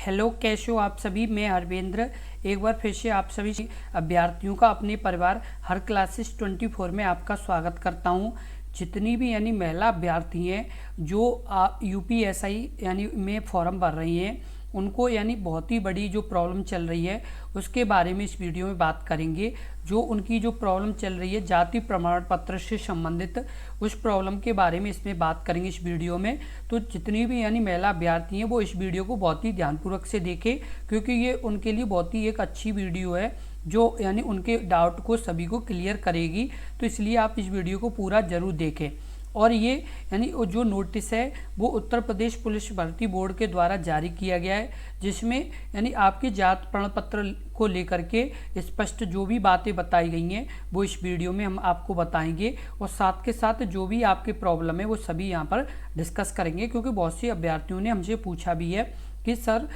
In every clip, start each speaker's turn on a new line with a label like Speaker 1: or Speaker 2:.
Speaker 1: Hello, कैसे हो आप सभी। मैं हरवेंद्र एक बार फिर से आप सभी अभ्यर्थियों का अपने परिवार हर क्लासेस 24 में आपका स्वागत करता हूं। जितनी भी महिला अभ्यर्थी हैं जो यूपीएसआई में फॉर्म भर रही हैं, उनको बहुत ही बड़ी जो प्रॉब्लम चल रही है उसके बारे में इस वीडियो में बात करेंगे। जो उनकी जो प्रॉब्लम चल रही है जाति प्रमाण पत्र से संबंधित, उस प्रॉब्लम के बारे में इसमें बात करेंगे इस वीडियो में। तो जितनी भी महिला अभ्यर्थी हैं वो इस वीडियो को बहुत ही ध्यानपूर्वक से देखें, क्योंकि ये उनके लिए बहुत ही एक अच्छी वीडियो है जो उनके डाउट को सभी को क्लियर करेगी। तो इसलिए आप इस वीडियो को पूरा ज़रूर देखें। और ये जो नोटिस है वो उत्तर प्रदेश पुलिस भर्ती बोर्ड के द्वारा जारी किया गया है, जिसमें आपके जात प्रमाण पत्र को लेकर के स्पष्ट जो भी बातें बताई गई हैं वो इस वीडियो में हम आपको बताएंगे। और साथ के साथ जो भी आपकी प्रॉब्लम है वो सभी यहाँ पर डिस्कस करेंगे, क्योंकि बहुत से अभ्यर्थियों ने हमसे पूछा भी है कि सर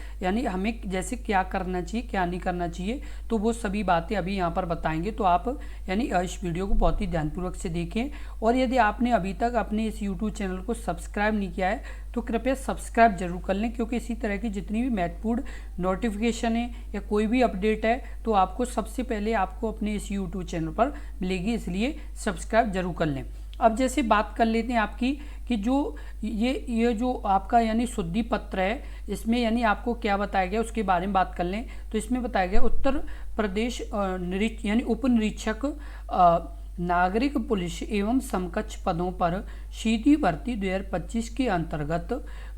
Speaker 1: हमें जैसे क्या करना चाहिए क्या नहीं करना चाहिए। तो वो सभी बातें अभी यहाँ पर बताएंगे। तो आप इस वीडियो को बहुत ही ध्यानपूर्वक से देखें। और यदि आपने अभी तक अपने इस यूट्यूब चैनल को सब्सक्राइब नहीं किया है तो कृपया सब्सक्राइब जरूर कर लें, क्योंकि इसी तरह की जितनी भी महत्वपूर्ण नोटिफिकेशन है या कोई भी अपडेट है तो आपको सबसे पहले आपको अपने इस यूट्यूब चैनल पर मिलेगी, इसलिए सब्सक्राइब जरूर कर लें। अब जैसे बात कर लेते हैं आपकी कि जो ये जो आपका शुद्धि पत्र है, इसमें आपको क्या बताया गया उसके बारे में बात कर लें। तो इसमें बताया गया उत्तर प्रदेश उप निरीक्षक नागरिक पुलिस एवं समकक्ष पदों पर सीधी भर्ती 2025 के अंतर्गत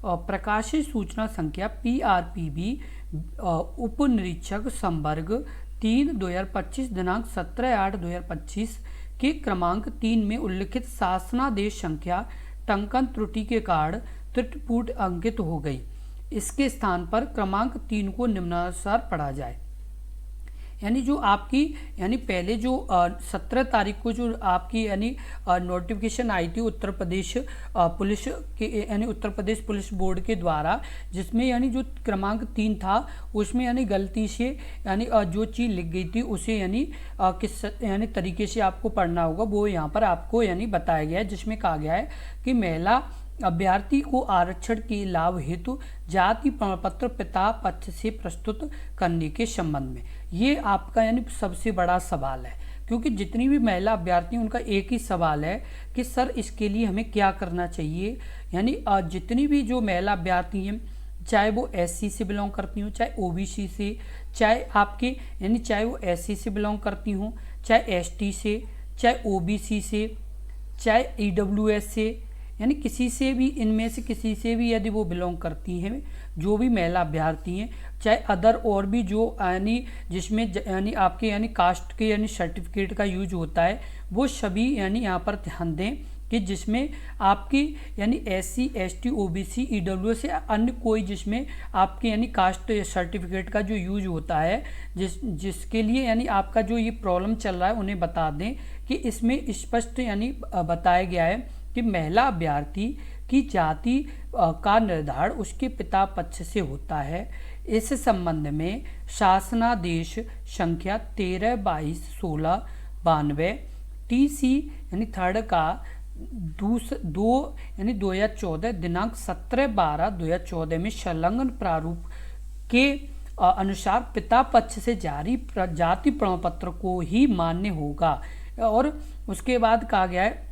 Speaker 1: प्रकाशित सूचना संख्या PRPB उप निरीक्षक संवर्ग 3/2025 दिनांक 17/8/2025 के क्रमांक 3 में उल्लिखित शासनादेश संख्या टंकन त्रुटि के कारण त्रुटिपूर्ण अंकित हो गई। इसके स्थान पर क्रमांक 3 को निम्नानुसार पढ़ा जाए। जो आपकी पहले जो 17 तारीख को जो आपकी नोटिफिकेशन आई थी उत्तर प्रदेश पुलिस के उत्तर प्रदेश पुलिस बोर्ड के द्वारा, जिसमें जो क्रमांक 3 था उसमें गलती से जो चीज़ लिख गई थी उसे किस तरीके से आपको पढ़ना होगा वो यहाँ पर आपको बताया गया है, जिसमें कहा गया है कि महिला अभ्यर्थी को आरक्षण के लाभ हेतु जाति प्रमाण पत्र पिता पक्ष से प्रस्तुत करने के संबंध में ये आपका सबसे बड़ा सवाल है। क्योंकि जितनी भी महिला अभ्यर्थी उनका एक ही सवाल है कि सर इसके लिए हमें क्या करना चाहिए। जितनी भी जो महिला अभ्यर्थी हैं, चाहे वो SC से बिलोंग करती हूँ, चाहे OBC से, चाहे आपके चाहे वो SC से बिलोंग करती हूँ, चाहे ST से, चाहे OBC से, चाहे EWS से, किसी से भी इनमें से किसी से भी यदि वो बिलोंग करती हैं, जो भी महिला अभ्यर्थी हैं, चाहे अदर और भी जो जिसमें आपके कास्ट के सर्टिफिकेट का यूज होता है, वो सभी यहाँ पर ध्यान दें कि जिसमें आपकी SC ST OBC EWS से अन्य कोई जिसमें आपके कास्ट सर्टिफिकेट का जो यूज होता है, जिसके लिए आपका जो ये प्रॉब्लम चल रहा है उन्हें बता दें कि इसमें स्पष्ट बताया गया है कि महिला अभ्यर्थी की जाति का निर्धारण उसके पिता पक्ष से होता है। इस संबंध में शासनादेश संख्या 13/22/1692 TC थर्ड का 2014 दिनांक 17/12/2014 में संलग्न प्रारूप के अनुसार पिता पक्ष से जारी जाति प्रमाण पत्र को ही मान्य होगा। और उसके बाद कहा गया है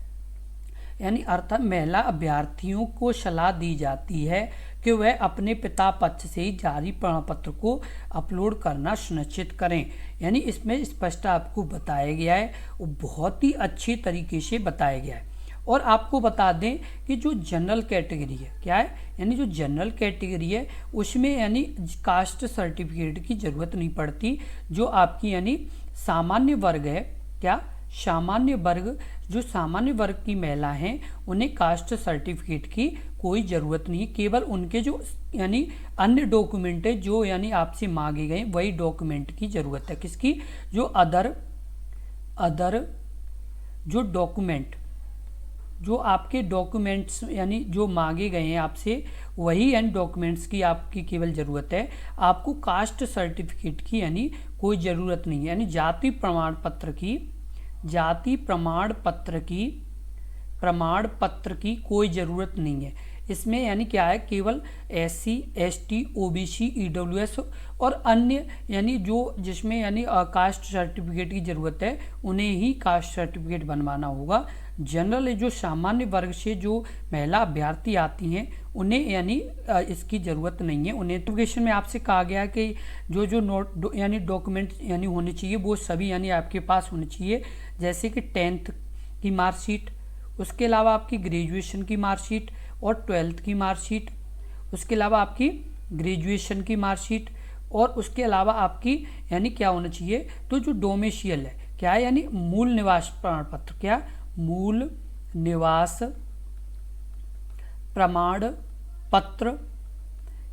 Speaker 1: अर्थात महिला अभ्यर्थियों को सलाह दी जाती है कि वह अपने पिता पक्ष से ही जारी प्रमाण पत्र को अपलोड करना सुनिश्चित करें। इसमें स्पष्ट आपको बताया गया है, वो बहुत ही अच्छी तरीके से बताया गया है। और आपको बता दें कि जो जनरल कैटेगरी है क्या है, जो जनरल कैटेगरी है उसमें कास्ट सर्टिफिकेट की ज़रूरत नहीं पड़ती। जो आपकी सामान्य वर्ग है, क्या सामान्य वर्ग, जो सामान्य वर्ग की महिला हैं उन्हें कास्ट सर्टिफिकेट की कोई ज़रूरत नहीं। केवल उनके जो अन्य डॉक्यूमेंट है जो आपसे मांगे गए वही डॉक्यूमेंट की ज़रूरत है। किसकी? जो अदर जो डॉक्यूमेंट, जो आपके डॉक्यूमेंट्स जो मांगे गए हैं आपसे वही डॉक्यूमेंट्स की आपकी केवल ज़रूरत है। आपको कास्ट सर्टिफिकेट की कोई ज़रूरत नहीं है। जाति प्रमाण पत्र की कोई ज़रूरत नहीं है। इसमें यानी क्या है, केवल SC ST OBC EWS और अन्य यानी जो जिसमें यानी कास्ट सर्टिफिकेट की ज़रूरत है उन्हें ही कास्ट सर्टिफिकेट बनवाना होगा। जनरल जो सामान्य वर्ग से जो महिला अभ्यर्थी आती हैं उन्हें यानी इसकी ज़रूरत नहीं है। उन्हें नोटिफिकेशन में आपसे कहा गया कि जो जो यानी डॉक्यूमेंट यानी होने चाहिए वो सभी यानी आपके पास होने चाहिए, जैसे कि 10th की मार्कशीट, उसके अलावा आपकी ग्रेजुएशन की मार्कशीट और 12th की मार्कशीट, उसके अलावा आपकी ग्रेजुएशन की मार्कशीट और उसके अलावा आपकी यानी क्या होना चाहिए, तो जो डोमिशियल है क्या है यानी मूल निवास प्रमाण पत्र, क्या मूल निवास प्रमाण पत्र,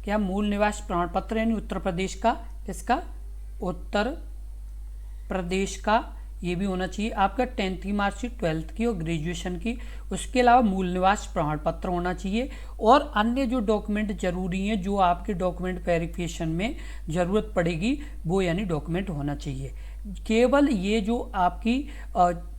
Speaker 1: क्या मूल निवास प्रमाण पत्र यानी उत्तर प्रदेश का, इसका उत्तर प्रदेश का ये भी होना चाहिए। आपका 10th की मार्कशीट, 12th की और ग्रेजुएशन की, उसके अलावा मूल निवास प्रमाण पत्र होना चाहिए। और अन्य जो डॉक्यूमेंट जरूरी हैं जो आपके डॉक्यूमेंट वेरिफिकेशन में ज़रूरत पड़ेगी वो यानी डॉक्यूमेंट होना चाहिए। केवल ये जो आपकी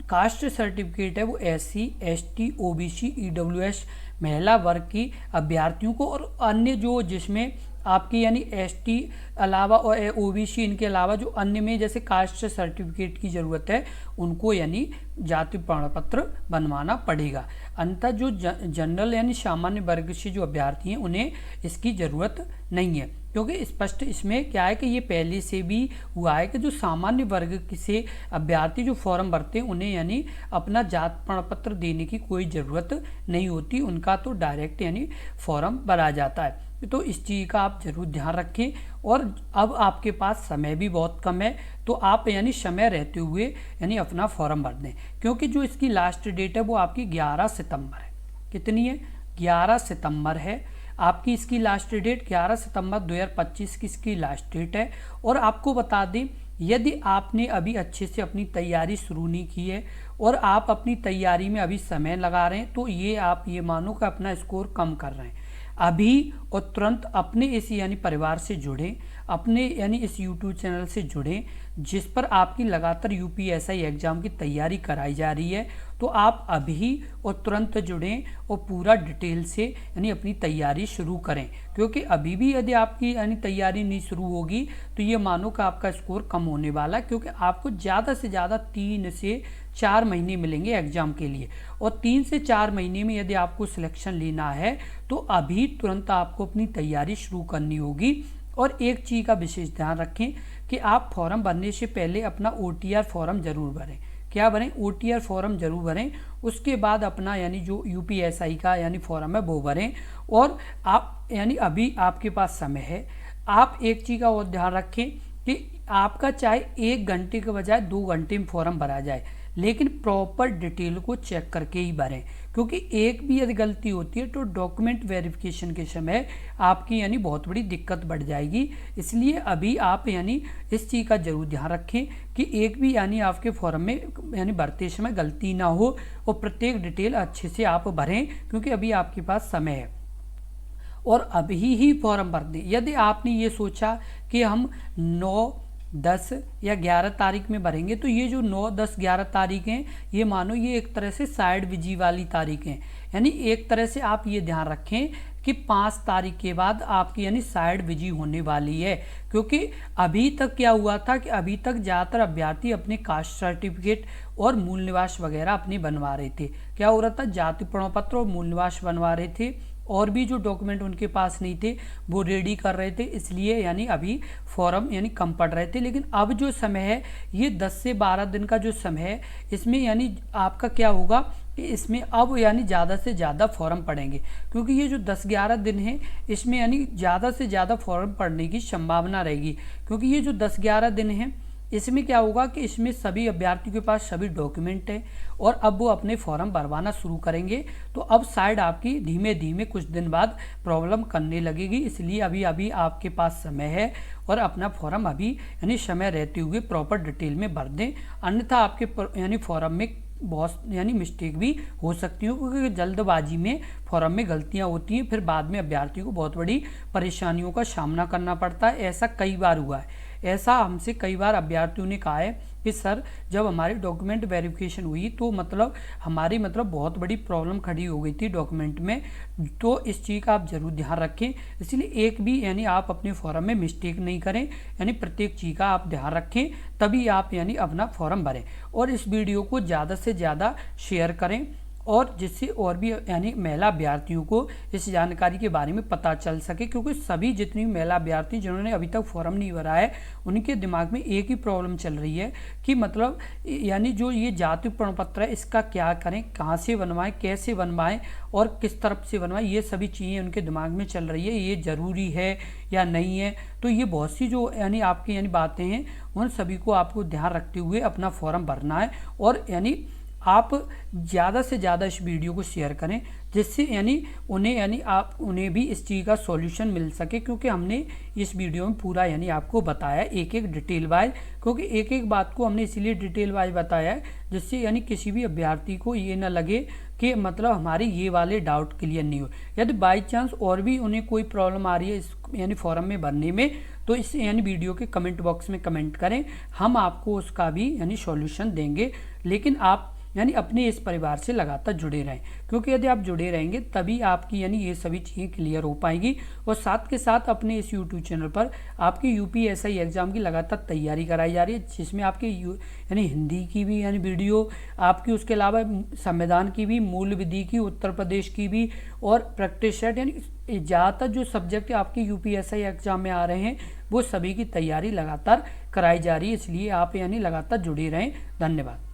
Speaker 1: कास्ट सर्टिफिकेट है वो SC ST OBC EWS महिला वर्ग की अभ्यर्थियों को और अन्य जो जिसमें आपकी यानी ST अलावा और OBC इनके अलावा जो अन्य में जैसे कास्ट सर्टिफिकेट की ज़रूरत है उनको यानी जाति प्रमाण पत्र बनवाना पड़ेगा। अंततः जो जनरल यानी सामान्य वर्ग से जो अभ्यर्थी हैं उन्हें इसकी ज़रूरत नहीं है, क्योंकि स्पष्ट इसमें क्या है कि ये पहले से भी हुआ है कि जो सामान्य वर्ग से अभ्यर्थी जो फॉर्म भरते हैं उन्हें यानी अपना जाति प्रमाण पत्र देने की कोई ज़रूरत नहीं होती, उनका तो डायरेक्ट यानी फॉर्म भरा जाता है। तो इस चीज़ का आप ज़रूर ध्यान रखें। और अब आपके पास समय भी बहुत कम है तो आप यानी समय रहते हुए यानी अपना फॉर्म भर दें, क्योंकि जो इसकी लास्ट डेट है वो आपकी 11 सितंबर है। कितनी है? 11 सितंबर है आपकी इसकी लास्ट डेट। 11 सितंबर 2025 की इसकी लास्ट डेट है। और आपको बता दें, यदि आपने अभी अच्छे से अपनी तैयारी शुरू नहीं की है और आप अपनी तैयारी में अभी समय लगा रहे हैं तो ये आप ये मानो कि अपना स्कोर कम कर रहे हैं। अभी और तुरंत अपने इस यानी परिवार से जुड़ें, अपने यानी इस YouTube चैनल से जुड़ें जिस पर आपकी लगातार UPSI एग्ज़ाम की तैयारी कराई जा रही है। तो आप अभी और तुरंत जुड़ें और पूरा डिटेल से यानी अपनी तैयारी शुरू करें, क्योंकि अभी भी यदि आपकी यानी तैयारी नहीं शुरू होगी तो ये मानो कि आपका स्कोर कम होने वाला है, क्योंकि आपको ज़्यादा से ज़्यादा 3 से 4 महीने मिलेंगे एग्ज़ाम के लिए। और 3 से 4 महीने में यदि आपको सिलेक्शन लेना है तो अभी तुरंत आपको अपनी तैयारी शुरू करनी होगी। और एक चीज़ का विशेष ध्यान रखें कि आप फॉर्म भरने से पहले अपना OTR फॉर्म ज़रूर भरें। क्या भरें? OTR फॉर्म ज़रूर भरें। उसके बाद अपना यानी जो UPSI का यानी फॉर्म है वो भरें। और आप यानी अभी आपके पास समय है। आप एक चीज़ का और ध्यान रखें कि आपका चाहे 1 घंटे के बजाय 2 घंटे में फॉर्म भरा जाए, लेकिन प्रॉपर डिटेल को चेक करके ही भरें, क्योंकि एक भी यदि गलती होती है तो डॉक्यूमेंट वेरिफिकेशन के समय आपकी यानी बहुत बड़ी दिक्कत बढ़ जाएगी। इसलिए अभी आप यानी इस चीज़ का जरूर ध्यान रखें कि एक भी यानी आपके फॉर्म में यानी भरते समय गलती ना हो और प्रत्येक डिटेल अच्छे से आप भरें, क्योंकि अभी आपके पास समय है। और अभी ही फॉर्म भर दें। यदि आपने ये सोचा कि हम 9, 10 या 11 तारीख में भरेंगे तो ये जो 9, 10, 11 तारीख हैं ये मानो ये एक तरह से साइड विजी वाली तारीख हैं। यानी एक तरह से आप ये ध्यान रखें कि 5 तारीख के बाद आपकी यानी साइड विजी होने वाली है, क्योंकि अभी तक क्या हुआ था कि अभी तक ज़्यादातर अभ्यर्थी अपने कास्ट सर्टिफिकेट और मूल निवास वगैरह अपने बनवा रहे थे। क्या हो रहा था? जाति प्रमाण पत्र और मूल निवास बनवा रहे थे और भी जो डॉक्यूमेंट उनके पास नहीं थे वो रेडी कर रहे थे, इसलिए यानी अभी फॉर्म यानी कम पड़ रहे थे। लेकिन अब जो समय है ये 10 से 12 दिन का जो समय है इसमें यानी आपका क्या होगा कि इसमें अब यानी ज़्यादा से ज़्यादा फॉर्म पड़ेंगे, क्योंकि ये जो 10-11 दिन है इसमें यानी ज़्यादा से ज़्यादा फॉर्म पड़ने की संभावना रहेगी। क्योंकि ये जो 10-11 दिन है इसमें क्या होगा कि इसमें सभी अभ्यर्थियों के पास सभी डॉक्यूमेंट है और अब वो अपने फॉर्म भरवाना शुरू करेंगे। तो अब शायद आपकी धीमे धीमे कुछ दिन बाद प्रॉब्लम करने लगेगी, इसलिए अभी आपके पास समय है और अपना फॉर्म अभी यानी समय रहते हुए प्रॉपर डिटेल में भर दें। अन्यथा आपके यानी फॉर्म में बहुत यानी मिस्टेक भी हो सकती है, क्योंकि जल्दबाजी में फॉर्म में गलतियां होती हैं, फिर बाद में अभ्यर्थियों को बहुत बड़ी परेशानियों का सामना करना पड़ता है। ऐसा कई बार हुआ है, ऐसा हमसे कई बार अभ्यर्थियों ने कहा है कि सर जब हमारी डॉक्यूमेंट वेरिफिकेशन हुई तो मतलब हमारी मतलब बहुत बड़ी प्रॉब्लम खड़ी हो गई थी डॉक्यूमेंट में, तो इस चीज़ का आप ज़रूर ध्यान रखें। इसलिए एक भी यानी आप अपने फॉर्म में मिस्टेक नहीं करें, यानी प्रत्येक चीज़ का आप ध्यान रखें, तभी आप यानी अपना फॉर्म भरें। और इस वीडियो को ज़्यादा से ज़्यादा शेयर करें, और जिससे और भी यानी महिला अभ्यर्थियों को इस जानकारी के बारे में पता चल सके, क्योंकि सभी जितनी महिला अभ्यर्थी जिन्होंने अभी तक फॉर्म नहीं भरा है उनके दिमाग में एक ही प्रॉब्लम चल रही है कि मतलब यानी जो ये जाति प्रमाण पत्र है इसका क्या करें, कहाँ से बनवाएं, कैसे बनवाएं और किस तरफ से बनवाएं, ये सभी चीज़ें उनके दिमाग में चल रही है, ये ज़रूरी है या नहीं है। तो ये बहुत सी जो यानी आपकी यानी बातें हैं उन सभी को आपको ध्यान रखते हुए अपना फॉर्म भरना है। और यानी आप ज़्यादा से ज़्यादा इस वीडियो को शेयर करें, जिससे यानी उन्हें भी इस चीज़ का सॉल्यूशन मिल सके, क्योंकि हमने इस वीडियो में पूरा यानी आपको बताया एक एक डिटेल वाइज, क्योंकि एक एक बात को हमने इसीलिए डिटेल वाइज बताया है जिससे यानी किसी भी अभ्यर्थी को ये ना लगे कि मतलब हमारे ये वाले डाउट क्लियर नहीं हो। यदि बाई चांस और भी उन्हें कोई प्रॉब्लम आ रही है इस यानी फॉर्म में भरने में, तो इस यानी वीडियो के कमेंट बॉक्स में कमेंट करें, हम आपको उसका भी यानी सॉल्यूशन देंगे। लेकिन आप यानी अपने इस परिवार से लगातार जुड़े रहें, क्योंकि यदि आप जुड़े रहेंगे तभी आपकी यानी ये सभी चीज़ें क्लियर हो पाएंगी। और साथ के साथ अपने इस यूट्यूब चैनल पर आपकी यूपीएसआई एग्ज़ाम की लगातार तैयारी कराई जा रही है, जिसमें आपकी यानी हिंदी की भी यानी वीडियो आपकी, उसके अलावा संविधान की भी, मूल विधि की, उत्तर प्रदेश की भी, और प्रैक्टिस सेट यानी ज़्यादातर जो सब्जेक्ट आपके यूपीएसआई एग्ज़ाम में आ रहे हैं वो सभी की तैयारी लगातार कराई जा रही है। इसलिए आप यानी लगातार जुड़े रहें। धन्यवाद।